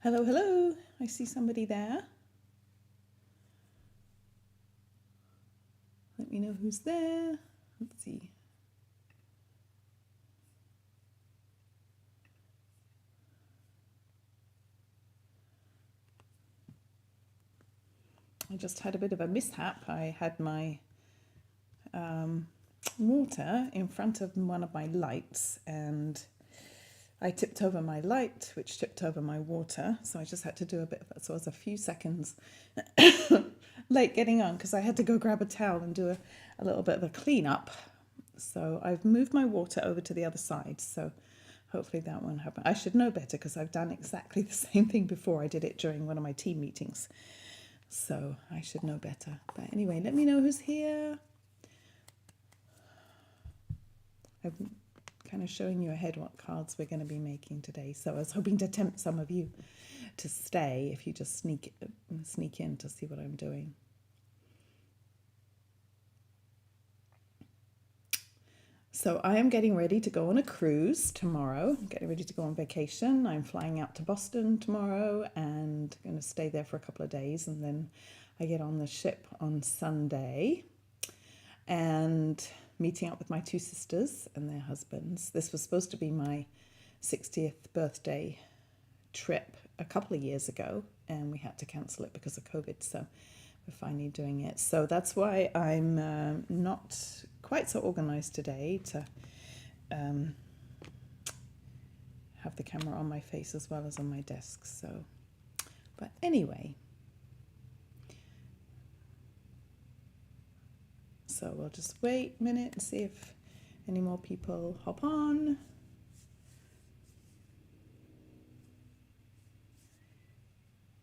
Hello, hello. I see somebody there. Let me know who's there. Let's see. I just had a bit of a mishap. I had my water in front of one of my lights and I tipped over my light, which tipped over my water. So I just had to do a bit of it. So I was a few seconds late getting on because I had to go grab a towel and do a little bit of a clean up. So I've moved my water over to the other side. So hopefully that won't happen. I should know better because I've done exactly the same thing before. I did it during one of my team meetings. So I should know better. But anyway, let me know who's here. I'm kind of showing you ahead what cards we're going to be making today. So I was hoping to tempt some of you to stay if you just sneak in to see what I'm doing. So I am getting ready to go on a cruise tomorrow. I'm getting ready to go on vacation. I'm flying out to Boston tomorrow and going to stay there for a couple of days. And then I get on the ship on Sunday and meeting up with my two sisters and their husbands. This was supposed to be my 60th birthday trip a couple of years ago and we had to cancel it because of COVID. So we're finally doing it. So that's why I'm not quite so organized today to have the camera on my face as well as on my desk. So, but anyway, so we'll just wait a minute and see if any more people hop on.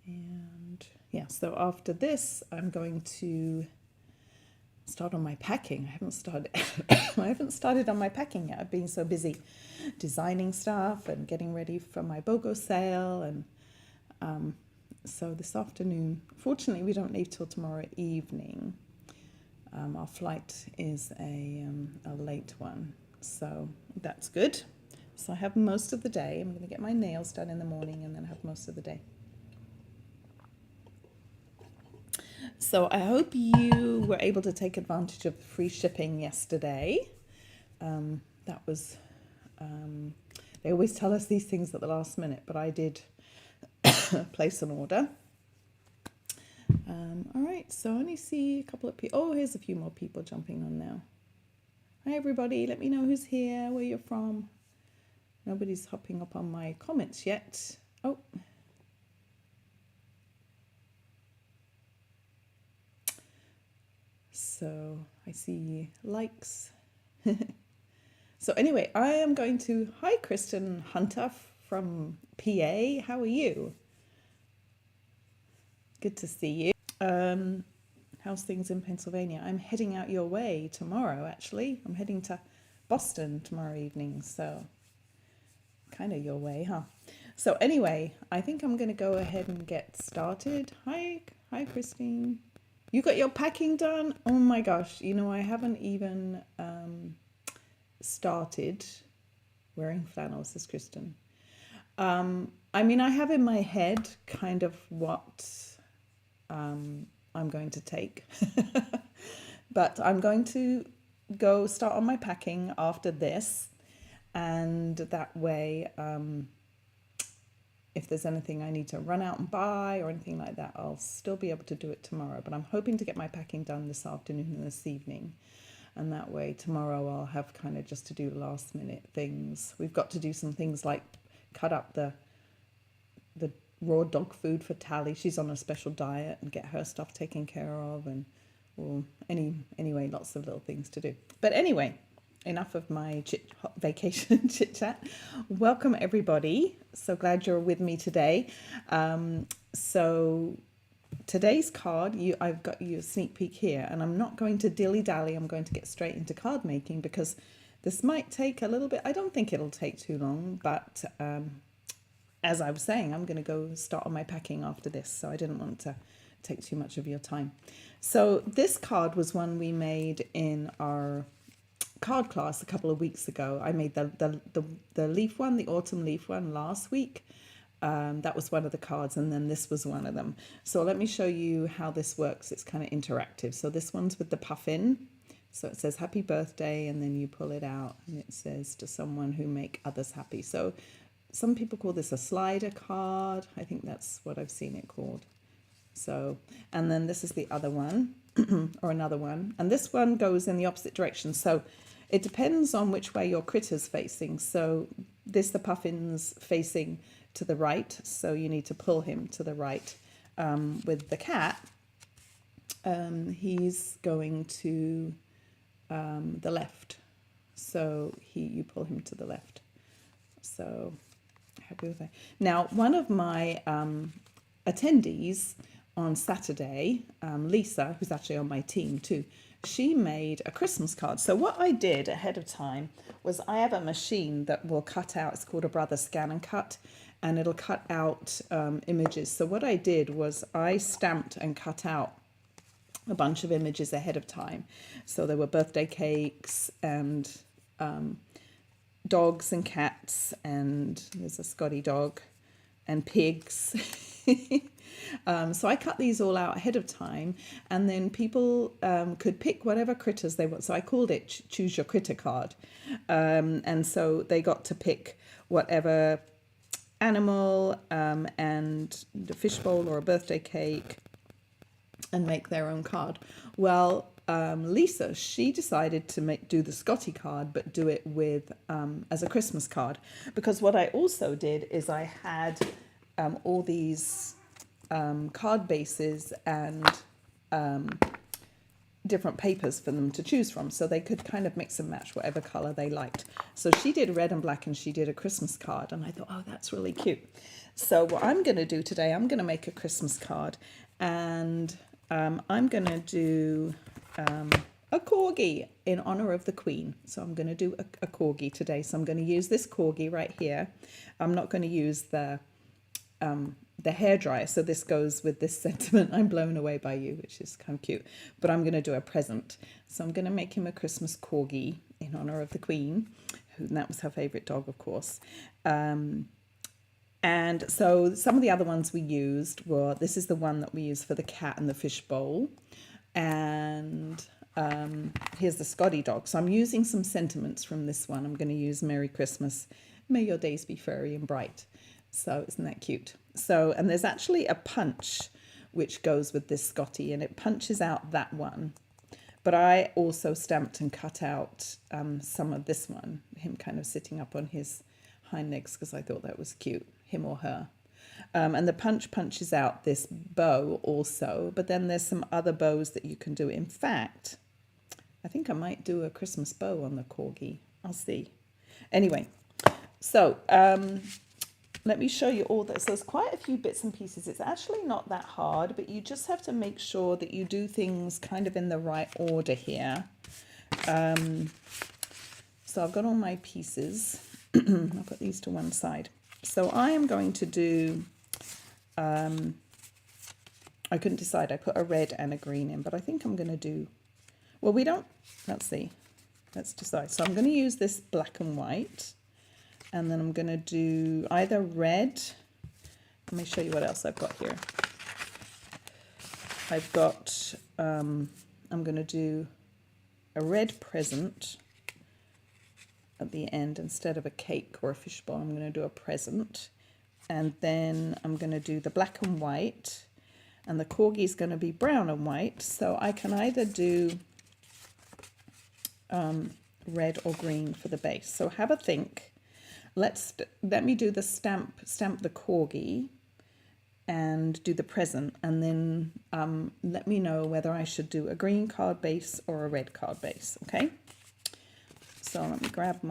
And yeah, so after this, I'm going to start on my packing. I haven't started on my packing yet. I've been so busy designing stuff and getting ready for my BOGO sale. And so this afternoon, fortunately, we don't leave till tomorrow evening. Our flight is a late one, so that's good. So I have most of the day. I'm going to get my nails done in the morning and then have most of the day. So I hope you were able to take advantage of the free shipping yesterday. That was, they always tell us these things at the last minute, but I did place an order. All right, so I only see a couple of people. Oh, here's a few more people jumping on now. Hi, everybody. Let me know who's here, where you're from. Nobody's hopping up on my comments yet. Oh. So I see likes. So anyway, I am going to, hi Kristen Hunter from PA. How are you? Good to see you. How's things in Pennsylvania? I'm heading out your way tomorrow, actually. I'm heading to Boston tomorrow evening, so kind of your way, huh? So anyway, I think I'm going to go ahead and get started. Hi Christine. You got your packing done? Oh my gosh, you know, I haven't even started wearing flannels, says Kristen. I mean, I have in my head kind of what I'm going to take, but I'm going to go start on my packing after this, and that way, if there's anything I need to run out and buy or anything like that, I'll still be able to do it tomorrow. But I'm hoping to get my packing done this afternoon and this evening. And that way tomorrow I'll have kind of just to do last minute things. We've got to do some things like cut up the raw dog food for Tally. She's on a special diet, and get her stuff taken care of, and anyway, lots of little things to do. But anyway, enough of my vacation chit chat. Welcome everybody. So glad you're with me today. So today's card, I've got you a sneak peek here, and I'm not going to dilly-dally. I'm going to get straight into card making because this might take a little bit. I don't think it'll take too long, but as I was saying, I'm going to go start on my packing after this, so I didn't want to take too much of your time. So this card was one we made in our card class a couple of weeks ago. I made the leaf one, the autumn leaf one last week. That was one of the cards, and then this was one of them. So let me show you how this works. It's kind of interactive. So this one's with the puffin. So it says happy birthday, and then you pull it out and it says to someone who make others happy. So some people call this a slider card. I think that's what I've seen it called. So, and then this is the other one or another one. And this one goes in the opposite direction. So it depends on which way your critter's facing. So the puffin's facing to the right. So you need to pull him to the right. With the cat, he's going to the left. So you pull him to the left. So happy with that. Now, one of my attendees on Saturday, Lisa, who's actually on my team too, she made a Christmas card. So what I did ahead of time was I have a machine that will cut out, it's called a Brother Scan and Cut, and it'll cut out images. So what I did was I stamped and cut out a bunch of images ahead of time. So there were birthday cakes and dogs and cats, and there's a Scotty dog and pigs. So I cut these all out ahead of time, and then people could pick whatever critters they want. So I called it Choose Your Critter card. And so they got to pick whatever animal and the fishbowl or a birthday cake and make their own card. Well, Lisa, she decided to do the Scotty card, but do it with as a Christmas card. Because what I also did is I had all these card bases and different papers for them to choose from, so they could kind of mix and match whatever color they liked. So she did red and black, and she did a Christmas card, and I thought, oh, that's really cute. So what I'm going to do today, I'm going to make a Christmas card, and I'm going to do a corgi in honor of the Queen. So I'm going to do a corgi today. So I'm going to use this corgi right here. I'm not going to use the hairdryer. So this goes with this sentiment, I'm blown away by you, which is kind of cute. But I'm going to do a present. So I'm going to make him a Christmas corgi in honor of the Queen, and that was her favorite dog, of course. And so some of the other ones we used were, this is the one that we used for the cat and the fish bowl. And here's the Scotty dog. So I'm using some sentiments from this one. I'm going to use Merry Christmas. May your days be furry and bright. So isn't that cute? So, and there's actually a punch which goes with this Scotty, and it punches out that one. But I also stamped and cut out some of this one, him kind of sitting up on his hind legs, because I thought that was cute, him or her. And the punch punches out this bow also, but then there's some other bows that you can do. In fact, I think I might do a Christmas bow on the corgi. I'll see. Anyway, so let me show you all this. There's quite a few bits and pieces. It's actually not that hard, but you just have to make sure that you do things kind of in the right order here. So I've got all my pieces. I'll put these to one side. So I am going to do, I couldn't decide. I put a red and a green in, but I think I'm going to do, well, we don't, let's see. Let's decide. So I'm going to use this black and white. And then I'm going to do either red. Let me show you what else I've got here. I've got, I'm going to do a red present at the end. Instead of a cake or a fishbowl, I'm going to do a present. And then I'm going to do the black and white. And the corgi is going to be brown and white. So I can either do red or green for the base. So have a think. Let me do the stamp the corgi and do the present, and then let me know whether I should do a green card base or a red card base, okay? So let me grab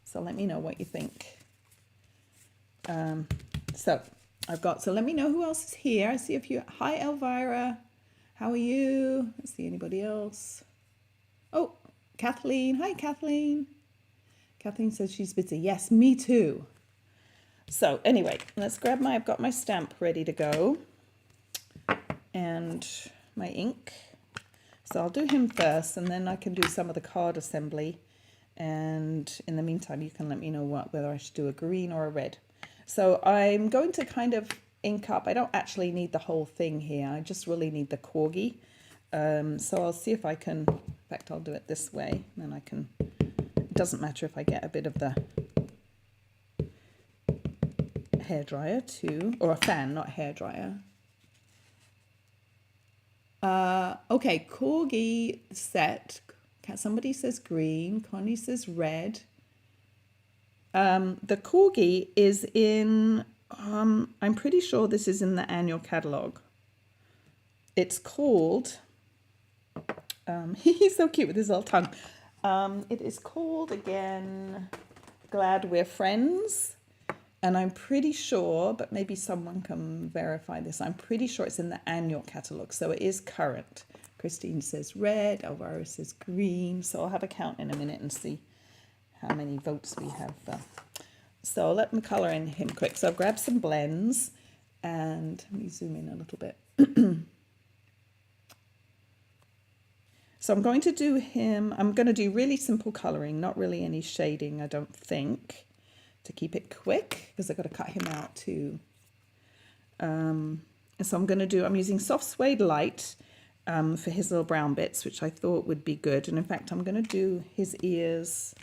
so let me know what you think. So let me know who else is here. I see a few. Hi, Elvira. How are you? I see anybody else. Oh, Kathleen. Hi, Kathleen. Kathleen says she's busy. Yes, me too. So anyway, let's grab I've got my stamp ready to go and my ink. So I'll do him first, and then I can do some of the card assembly, And in the meantime, you can let me know whether I should do a green or a red. So I'm going to kind of ink up. I don't actually need the whole thing here. I just really need the corgi. So I'll see if I can, in fact, I'll do it this way. And then I can, it doesn't matter if I get a bit of the hairdryer too, or a fan, not hairdryer. Okay, corgi set. Somebody says green, Connie says red. The corgi is in, I'm pretty sure this is in the annual catalogue. It's called, he's so cute with his little tongue. It is called, again, Glad We're Friends. And I'm pretty sure, but maybe someone can verify this, I'm pretty sure it's in the annual catalogue, so it is current. Christine says red, Elvira says green, so I'll have a count in a minute and see how many votes we have. So let me colour in him quick. So I've grabbed some blends, and let me zoom in a little bit. So I'm going to do him, I'm going to do really simple colouring, not really any shading, I don't think, to keep it quick, because I've got to cut him out too. And so I'm using soft suede light for his little brown bits, which I thought would be good. And in fact, I'm going to do his ears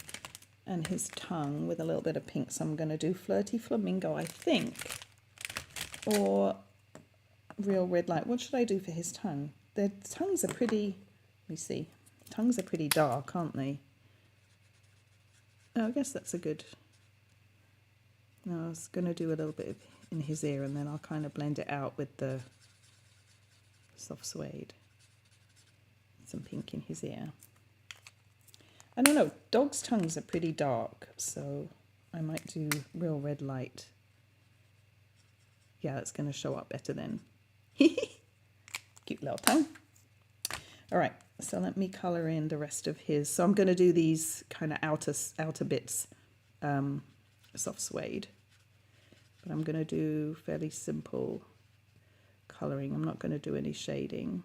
and his tongue with a little bit of pink. So I'm going to do Flirty Flamingo, I think, or Real Red Light. What should I do for his tongue? The tongues are pretty, let me see, tongues are pretty dark, aren't they? Oh, I guess that's a good, no, I was going to do a little bit in his ear, and then I'll kind of blend it out with the soft suede. Some pink in his ear. I don't know, dogs' tongues are pretty dark, so I might do Real Red Light. Yeah, it's going to show up better then. Cute little tongue. All right, so let me colour in the rest of his. So I'm going to do these kind of outer bits, soft suede. But I'm going to do fairly simple colouring. I'm not going to do any shading.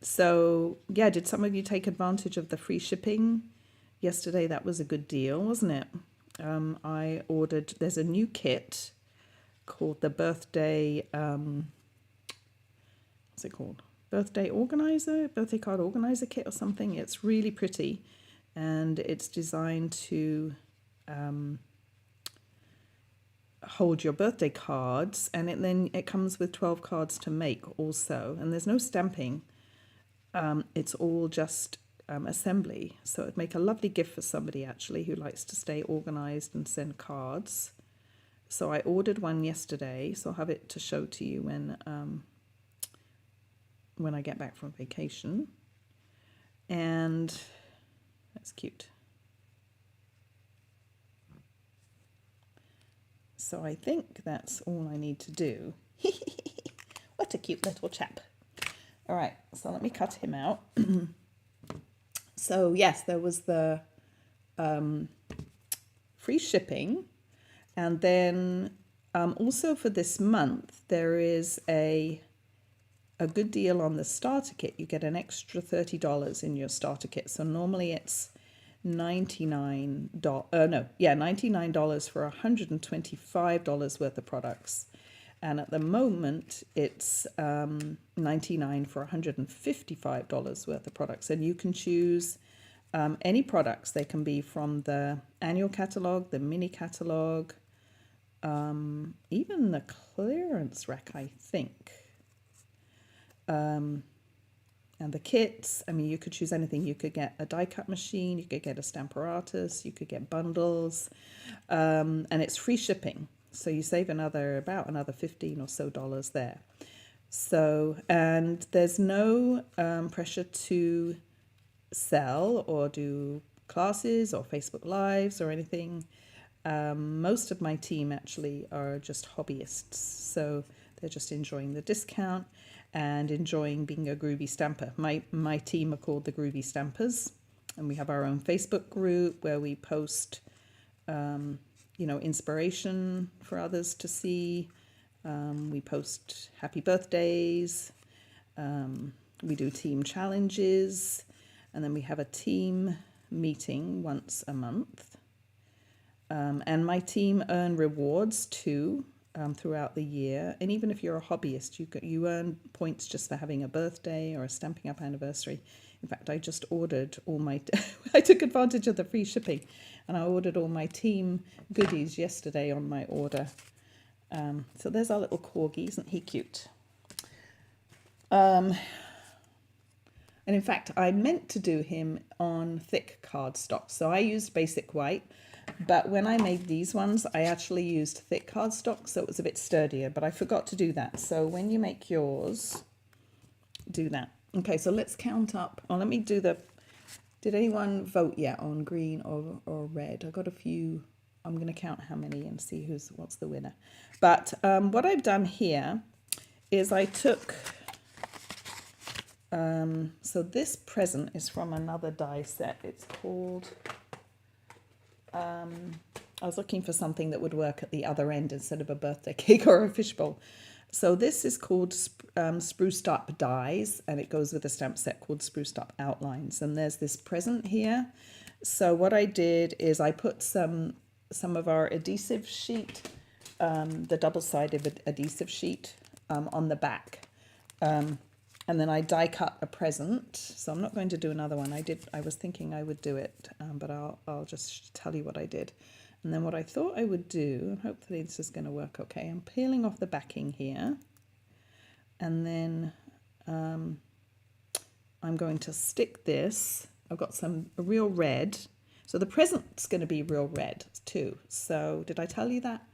So yeah, did some of you take advantage of the free shipping yesterday? That was a good deal, wasn't it? I ordered, there's a new kit called the birthday, what's it called? Birthday card organizer kit or something. It's really pretty, and it's designed to hold your birthday cards, and then it comes with 12 cards to make also, and there's no stamping. It's all just assembly, so it'd make a lovely gift for somebody actually who likes to stay organized and send cards. So I ordered one yesterday, so I'll have it to show to you when I get back from vacation. And that's cute. So I think that's all I need to do. What a cute little chap. All right, so let me cut him out. So yes, there was the free shipping. And then also for this month, there is a good deal on the starter kit. You get an extra $30 in your starter kit. So normally it's $99 for $125 worth of products. And at the moment, it's $99 for $155 worth of products. And you can choose any products. They can be from the annual catalogue, the mini catalogue, even the clearance rack, I think. And the kits, I mean, you could choose anything. You could get a die cut machine, you could get a Stamparatus, you could get bundles, and it's free shipping. So you save about another $15 or so there. So, and there's no pressure to sell or do classes or Facebook Lives or anything. Most of my team actually are just hobbyists, so they're just enjoying the discount and enjoying being a groovy stamper. My team are called the Groovy Stampers, and we have our own Facebook group where we post inspiration for others to see. We post happy birthdays. We do team challenges. and then we have a team meeting once a month. And my team earn rewards too throughout the year. And even if you're a hobbyist, you earn points just for having a birthday or a Stampin' Up! Anniversary. In fact, I just ordered all my... I took advantage of the free shipping, and I ordered all my team goodies yesterday on my order. So there's our little corgi. Isn't he cute? And in fact, I meant to do him on thick cardstock. So I used basic white, but when I made these ones, I actually used thick cardstock, so it was a bit sturdier, but I forgot to do that. So when you make yours, do that. Okay, so let's count up. Oh, let me do the... Did anyone vote yet on green or red? I got a few. I'm going to count how many and see what's the winner. But what I've done here is I took... so this present is from another die set. It's called... I was looking for something that would work at the other end instead of a birthday cake or a fishbowl. So this is called Spruced Up Dies, and it goes with a stamp set called Spruced Up Outlines. And there's this present here. So what I did is I put some of our adhesive sheet, the double-sided adhesive sheet, on the back. And then I die cut a present. So I'm not going to do another one. I was thinking I would do it, but I'll just tell you what I did. And then what I thought I would do, and hopefully this is going to work okay, I'm peeling off the backing here. And then I'm going to stick this. I've got some real red. So the present's going to be real red too. So did I tell you that?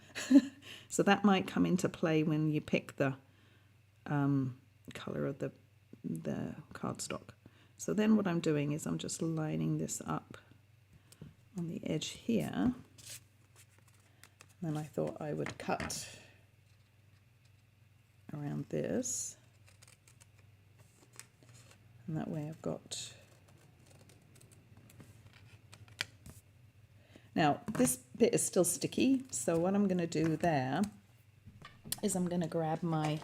So that might come into play when you pick the color of the cardstock. So then what I'm doing is I'm just lining this up on the edge here. And then I thought I would cut around this. And that way I've got... Now, this bit is still sticky, so what I'm going to do there is I'm going to grab my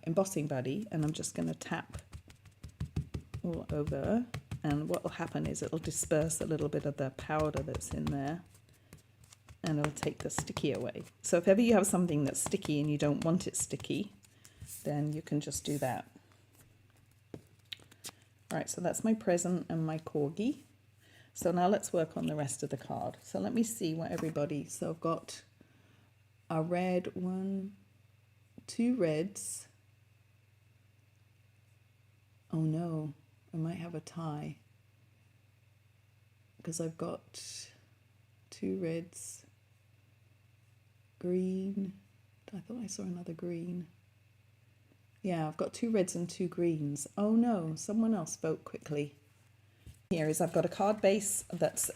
embossing buddy, and I'm just going to tap all over, and what will happen is it'll disperse a little bit of the powder that's in there, and it'll take the sticky away. So if ever you have something that's sticky and you don't want it sticky, then you can just do that. All right, so that's my present and my corgi. So now let's work on the rest of the card. So let me see what everybody... So I've got a red one, 2 reds. Oh no, I might have a tie, because I've got 2 reds, green. I thought I saw another green. Yeah, I've got 2 reds and 2 greens. Oh no, someone else vote quickly. Here is I've got a card base that's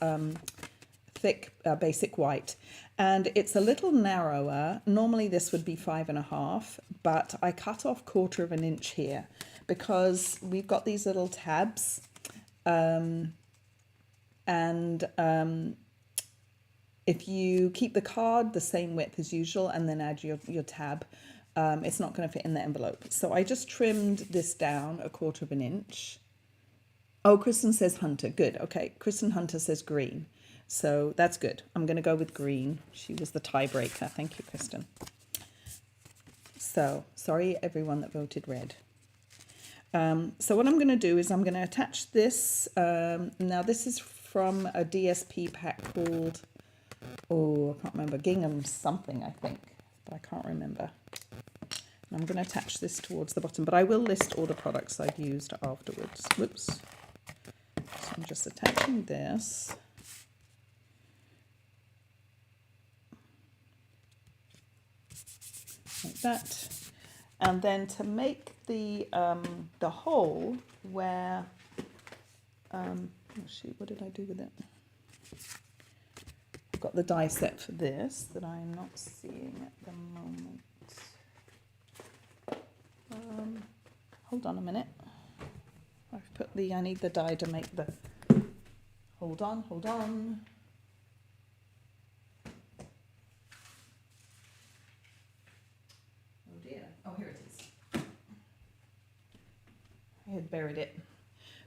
thick basic white, and it's a little narrower. Normally this would be 5.5, but I cut off 1/4 of an inch here because we've got these little tabs, if you keep the card the same width as usual and then add your tab, it's not going to fit in the envelope. So I just trimmed this down 1/4 of an inch. Oh, Kristen says Hunter. Good. Okay. Kristen Hunter says green. So that's good. I'm going to go with green. She was the tiebreaker. Thank you, Kristen. So sorry, everyone that voted red. So what I'm going to do is I'm going to attach this. Now this is from a DSP pack called, oh, I can't remember, Gingham something, I think, but I can't remember. And I'm going to attach this towards the bottom, but I will list all the products I've used afterwards. Whoops. So I'm just attaching this. Like that. And then to make the hole where, oh shoot, what did I do with it? I've got the die set for this that I'm not seeing at the moment. Hold on a minute. I've put I need the die to make the, hold on. Oh dear, oh here it is. I had buried it.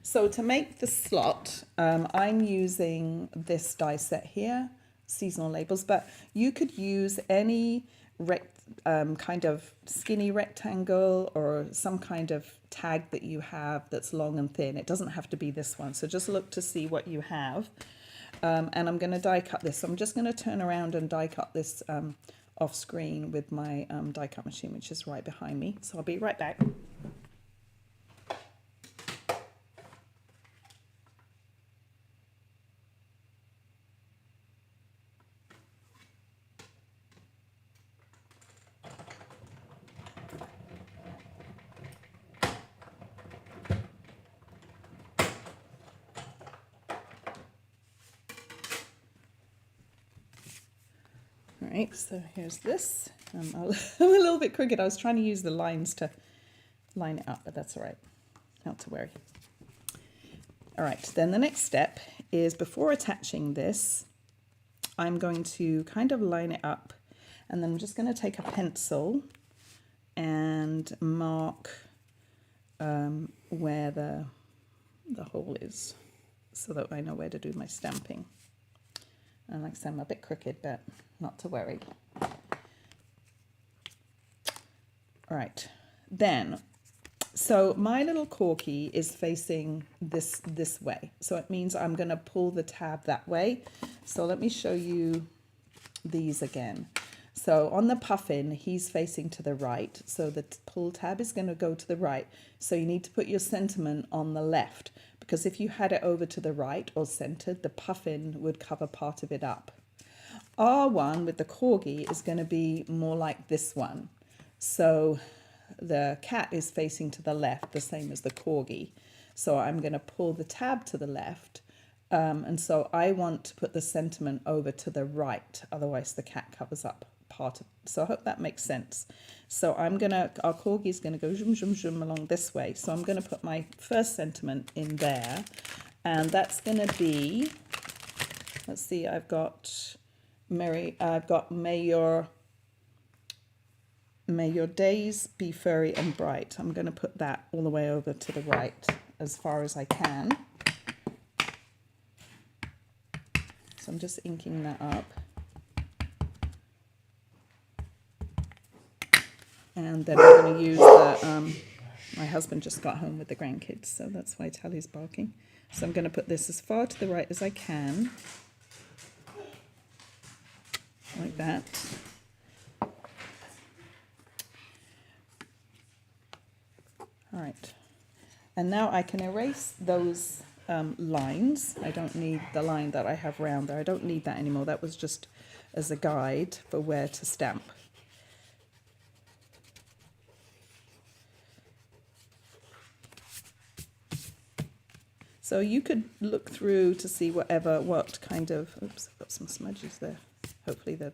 So to make the slot, I'm using this die set here, seasonal labels, but you could use any kind of skinny rectangle or some kind of tag that you have that's long and thin. It doesn't have to be this one. So just look to see what you have. And I'm going to die cut this. So I'm just going to turn around and die cut this off screen with my die cut machine, which is right behind me. So I'll be right back. Right, so here's this. I'm a little bit crooked. I was trying to use the lines to line it up, but that's all right. Not to worry. All right, then the next step is before attaching this, I'm going to kind of line it up, and then I'm just going to take a pencil and mark where the hole is so that I know where to do my stamping. And like I said, I'm a bit crooked, but not to worry. All right, then, so my little corky is facing this way. So it means I'm going to pull the tab that way. So let me show you these again. So on the puffin, he's facing to the right. So the pull tab is going to go to the right. So you need to put your sentiment on the left, because if you had it over to the right or centered, the puffin would cover part of it up. Our one with the corgi is going to be more like this one. So the cat is facing to the left, the same as the corgi. So I'm going to pull the tab to the left. And so I want to put the sentiment over to the right. Otherwise the cat covers up part of it. So I hope that makes sense. So our corgi is going to go zoom, zoom, zoom along this way. So I'm going to put my first sentiment in there. And that's going to be, let's see, I've got may your days be furry and bright. I'm going to put that all the way over to the right as far as I can. So I'm just inking that up. And then I'm going to use the, my husband just got home with the grandkids, so that's why Tally's barking. So I'm going to put this as far to the right as I can. Like that. All right. And now I can erase those lines. I don't need the line that I have round there. I don't need that anymore. That was just as a guide for where to stamp. So you could look through to see what kind of, oops, I've got some smudges there. Hopefully the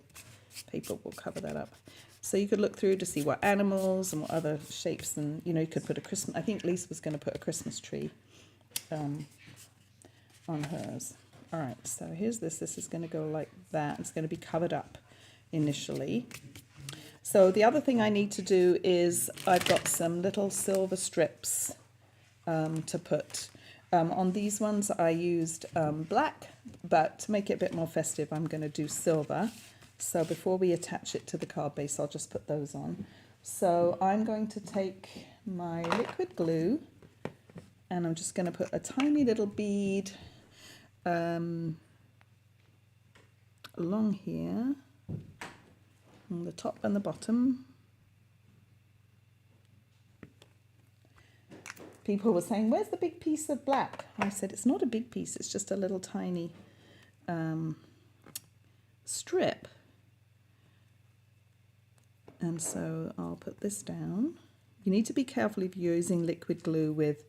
paper will cover that up. So you could look through to see what animals and what other shapes, and you could put a Christmas, I think Lisa was going to put a Christmas tree on hers. All right, so here's this is going to go like that. It's going to be covered up initially. So the other thing I need to do is I've got some little silver strips to put. On these ones I used black, but to make it a bit more festive I'm going to do silver. So before we attach it to the card base, I'll just put those on. So I'm going to take my liquid glue and I'm just going to put a tiny little bead along here on the top and the bottom. People were saying, where's the big piece of black? I said, it's not a big piece, it's just a little tiny strip. And so I'll put this down. You need to be careful if you're using liquid glue with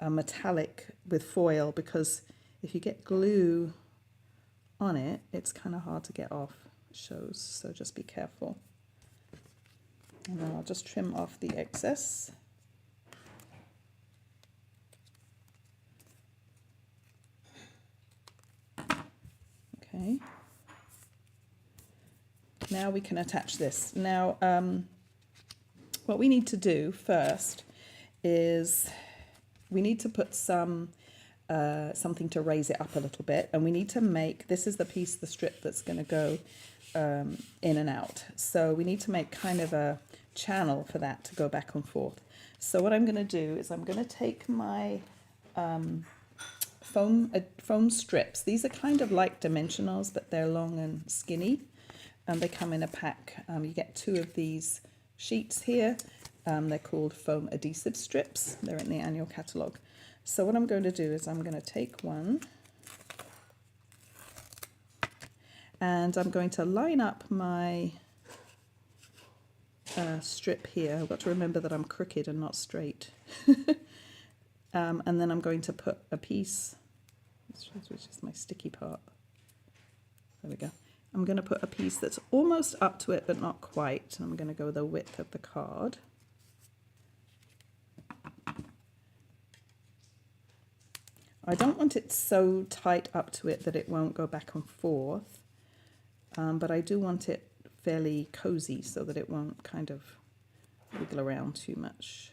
a metallic, with foil, because if you get glue on it, it's kind of hard to get off. It shows, so just be careful. And then I'll just trim off the excess. Okay. Now we can attach this. Now, what we need to do first is we need to put some something to raise it up a little bit, and we need to make, this is the piece, the strip that's going to go in and out. So we need to make kind of a channel for that to go back and forth. So what I'm going to do is I'm going to take my foam strips. These are kind of like dimensionals, but they're long and skinny, and they come in a pack. You get 2 of these sheets here. They're called foam adhesive strips. They're in the annual catalogue. So what I'm going to do is I'm going to take one and I'm going to line up my strip here. I've got to remember that I'm crooked and not straight. And then I'm going to put a piece, which is my sticky part. There we go. I'm going to put a piece that's almost up to it but not quite. I'm going to go the width of the card. I don't want it so tight up to it that it won't go back and forth, but I do want it fairly cozy so that it won't kind of wiggle around too much.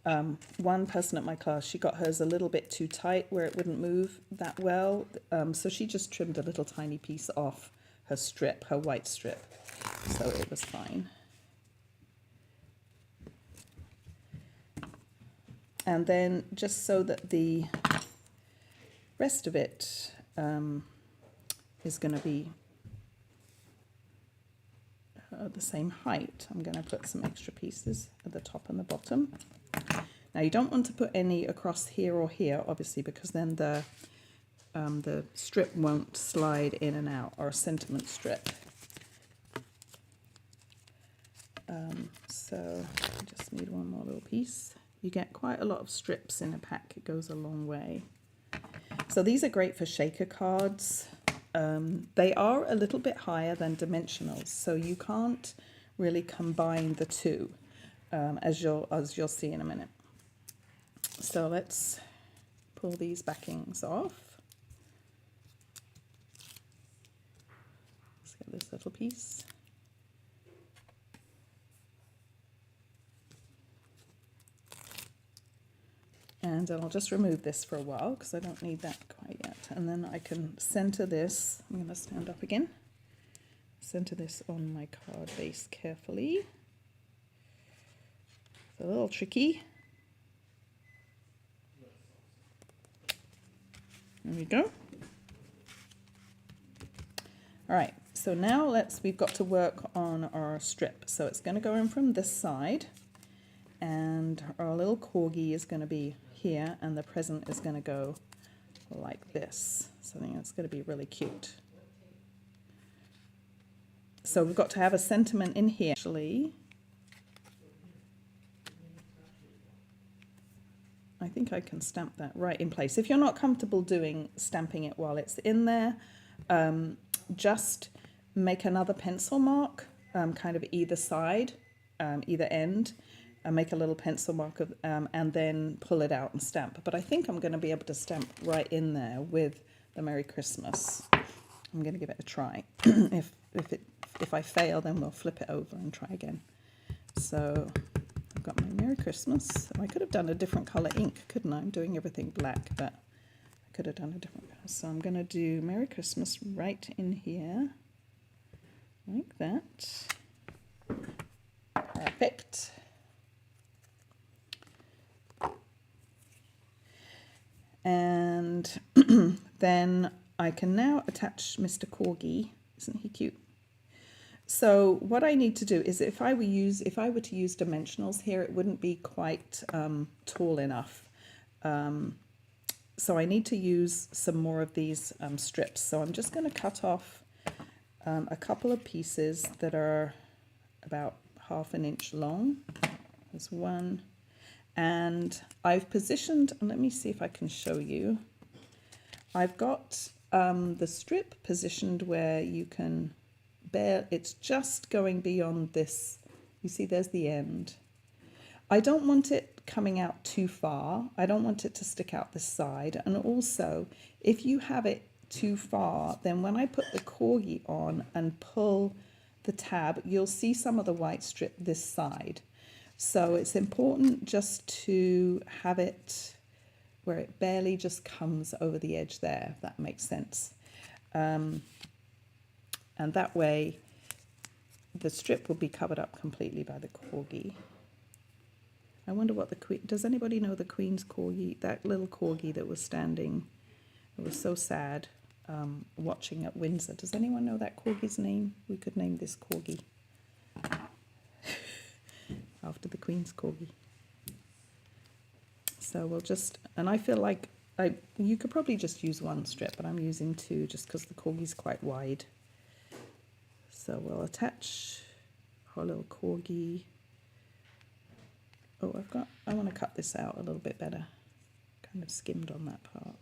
One person at my class, she got hers a little bit too tight where it wouldn't move that well, so she just trimmed a little tiny piece off her strip, her white strip, so it was fine. And then just so that the rest of it is going to be the same height, I'm going to put some extra pieces at the top and the bottom. Now you don't want to put any across here or here, obviously, because then the strip won't slide in and out, or a sentiment strip. So I just need one more little piece. You get quite a lot of strips in a pack. It goes a long way. So these are great for shaker cards. They are a little bit higher than dimensionals, so you can't really combine the two, as you'll see in a minute. So let's pull these backings off. Let's get this little piece. And I'll just remove this for a while because I don't need that quite yet. And then I can center this. I'm going to stand up again. Center this on my card base carefully. It's a little tricky. There we go. All right, so now we've got to work on our strip. So it's going to go in from this side, and our little corgi is going to be here, and the present is going to go like this. So I think that's going to be really cute. So we've got to have a sentiment in here. Actually, I think I can stamp that right in place. If you're not comfortable stamping it while it's in there, just make another pencil mark, kind of either side, either end, and make a little pencil mark of, and then pull it out and stamp. But I think I'm going to be able to stamp right in there with the Merry Christmas. I'm going to give it a try. If I fail, then we'll flip it over and try again. So I've got my Merry Christmas. I could have done a different color ink, couldn't I? I'm doing everything black, but I could have done a different color. So I'm going to do Merry Christmas right in here, like that. Perfect. And then I can now attach Mr. Corgi. Isn't he cute? So what I need to do is, if I were to use dimensionals here, it wouldn't be quite tall enough. So I need to use some more of these strips. So I'm just going to cut off a couple of pieces that are about 1/2 inch long. There's one. And I've positioned, let me see if I can show you. I've got the strip positioned where you can it's just going beyond this. You see, there's the end. I don't want it coming out too far. I don't want it to stick out this side. And also, if you have it too far, then when I put the corgi on and pull the tab, you'll see some of the white strip this side. So it's important just to have it where it barely just comes over the edge there, if that makes sense. And that way the strip will be covered up completely by the corgi. I wonder what the queen, does anybody know the Queen's corgi, that little corgi that was standing, it was so sad, watching at Windsor. Does anyone know that corgi's name? We could name this corgi after the Queen's corgi. So we'll just, and I feel like you could probably just use one strip, but I'm using two just because the corgi's quite wide. So we'll attach our little corgi. Oh, I want to cut this out a little bit better. Kind of skimmed on that part.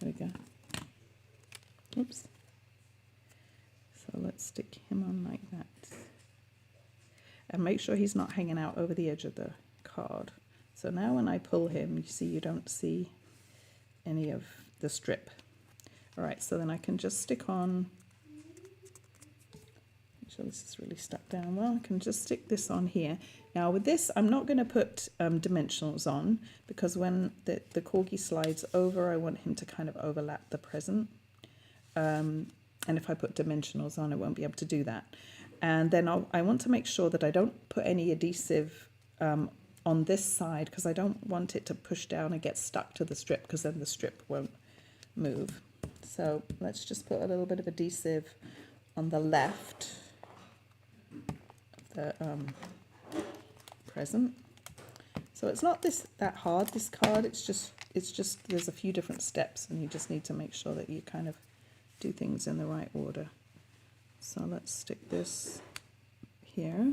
There we go. Oops. So let's stick him on like that. And make sure he's not hanging out over the edge of the card. So now when I pull him, you see you don't see any of the strip. All right, so then I can just stick on, make sure this is really stuck down well, I can just stick this on here. Now with this, I'm not going to put dimensionals on because when the corgi slides over, I want him to kind of overlap the present. And if I put dimensionals on, I won't be able to do that. And then I want to make sure that I don't put any adhesive on this side because I don't want it to push down and get stuck to the strip because then the strip won't move. So let's just put a little bit of adhesive on the left of the present. So it's not that hard, this card, it's just there's a few different steps and you just need to make sure that you kind of do things in the right order. So let's stick this here.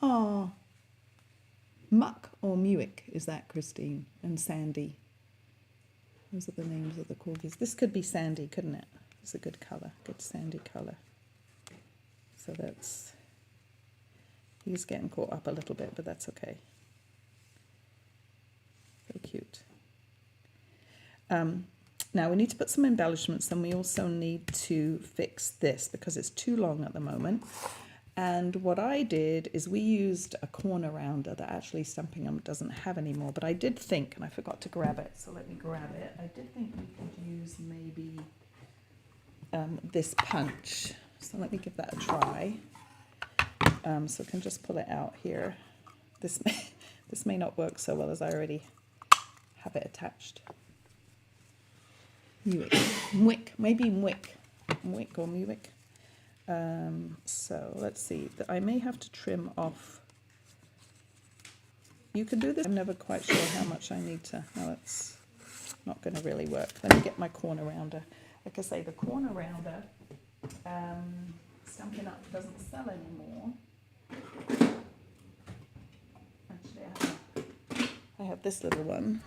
Oh, Muck or Muick is that, Christine? And Sandy. Those are the names of the corgis. This could be Sandy, couldn't it? It's a good colour, good sandy colour. So that's, he's getting caught up a little bit, but that's okay. So cute. Now we need to put some embellishments and we also need to fix this because it's too long at the moment. And what I did is we used a corner rounder that actually Stampin' doesn't have anymore, but I did think, and I forgot to grab it, so let me grab it. I did think we could use maybe this punch. So let me give that a try. So I can just pull it out here. This may not work so well as I already have it attached. Muick, maybe Muick or Muick. So let's see, I may have to trim off. You can do this. I'm never quite sure how much I need to. No, it's not going to really work. Let me get my corner rounder. Like I say, the corner rounder, Stampin' Up doesn't sell anymore. Actually, I have this little one.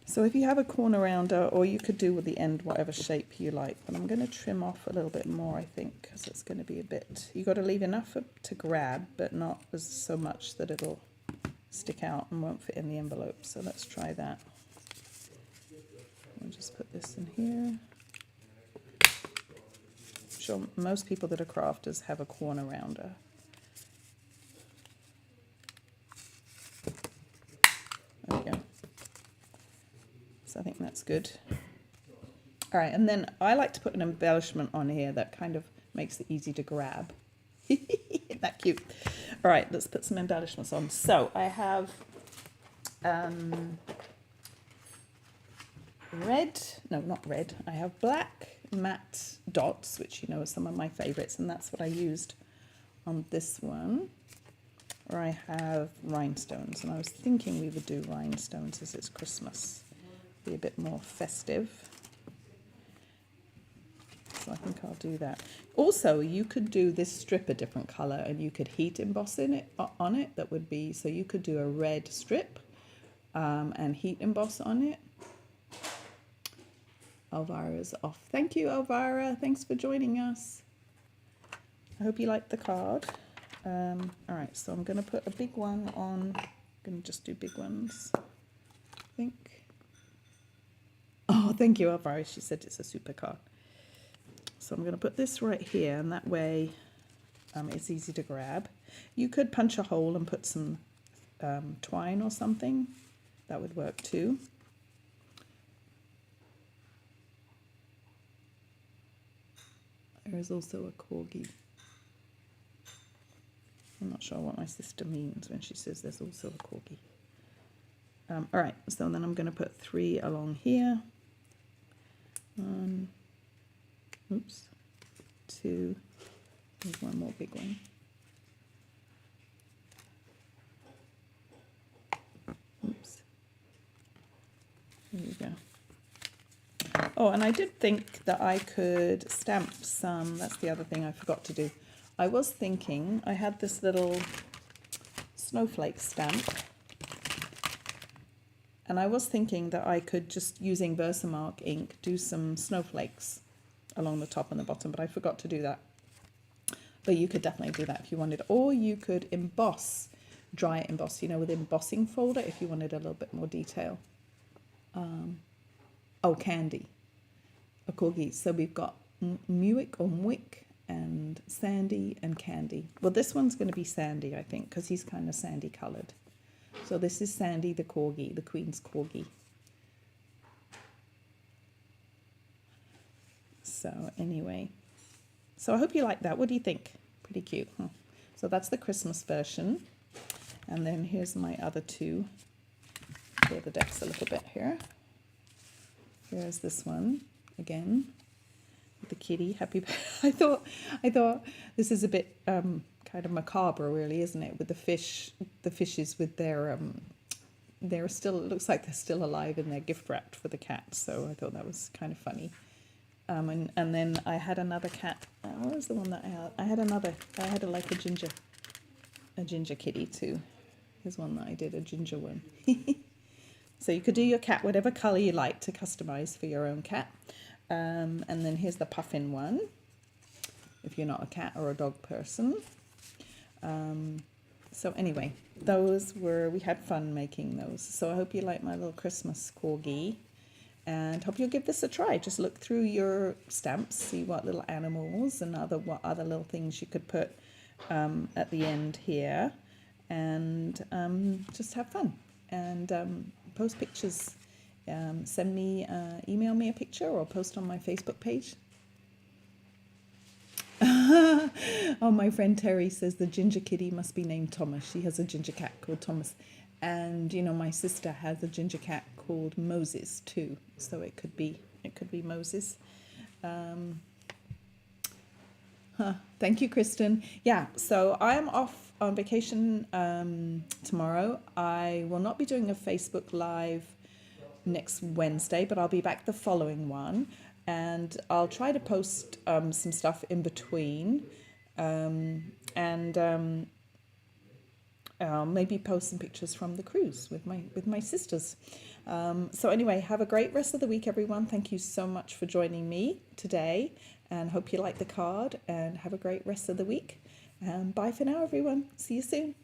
So if you have a corner rounder, or you could do with the end whatever shape you like, but I'm going to trim off a little bit more, I think, because it's going to be a bit, you got to leave enough to grab, but not as so much that it'll stick out and won't fit in the envelope. So let's try that. I'll just put this in here. I'm sure most people that are crafters have a corner rounder. There we go. So I think that's good. All right, and then I like to put an embellishment on here that kind of makes it easy to grab. Isn't that cute? All right, let's put some embellishments on. So I have red, no, not red. I have black matte dots, which you know are some of my favorites, and that's what I used on this one. Or I have rhinestones, and I was thinking we would do rhinestones as it's Christmas. Be a bit more festive. So I think I'll do that. Also, you could do this strip a different colour and you could heat emboss on it. That would be, so you could do a red strip and heat emboss on it. Elvira's off. Thank you, Elvira. Thanks for joining us. I hope you liked the card. All right, so I'm going to put a big one on. I'm going to just do big ones, I think. Oh, thank you, Alvaro. She said it's a super card. So I'm going to put this right here, and that way it's easy to grab. You could punch a hole and put some twine or something. That would work too. There is also a corgi. I'm not sure what my sister means when she says there's also a corgi. All right, so then I'm going to put 3 along here. 1, oops, 2, there's one more big one. Oops. There you go. Oh, and I did think that I could stamp some, that's the other thing I forgot to do. I was thinking, I had this little snowflake stamp, and I was thinking that I could, just using Versamark ink, do some snowflakes along the top and the bottom, but I forgot to do that. But you could definitely do that if you wanted, or you could emboss, dry emboss, you know, with embossing folder if you wanted a little bit more detail. Oh, candy, a corgi. So we've got Muick or Muick and Sandy and Candy. Well, this one's going to be Sandy, I think, because he's kind of sandy coloured. So this is Sandy the corgi, the Queen's corgi. So anyway, so I hope you like that. What do you think? Pretty cute, huh? So that's the Christmas version. And then here's my other 2. Clear the decks a little bit here. Here's this one again. The kitty, happy. I thought this is a bit kind of macabre, really, isn't it? With the fishes with their they're still, it looks like they're still alive and they're gift wrapped for the cat. So I thought that was kind of funny. And then I had another cat. What was the one that I had? I had like a ginger kitty too. Here's one that I did, a ginger one. So you could do your cat whatever color you like to customize for your own cat. And then here's the puffin one, if you're not a cat or a dog person. So anyway, we had fun making those. So I hope you like my little Christmas corgi, and hope you'll give this a try. Just look through your stamps, see what little animals and what other little things you could put at the end here, and just have fun, and post pictures. Send me, email me a picture or post on my Facebook page. Oh, my friend Terry says the ginger kitty must be named Thomas. She has a ginger cat called Thomas. And, you know, my sister has a ginger cat called Moses too. So it could be Moses. Thank you, Kristen. Yeah, so I am off on vacation tomorrow. I will not be doing a Facebook Live next Wednesday, but I'll be back the following one, and I'll try to post some stuff in between, and maybe post some pictures from the cruise with my sisters. So anyway, have a great rest of the week, everyone. Thank you so much for joining me today, and hope you like the card, and have a great rest of the week. Bye for now, everyone. See you soon.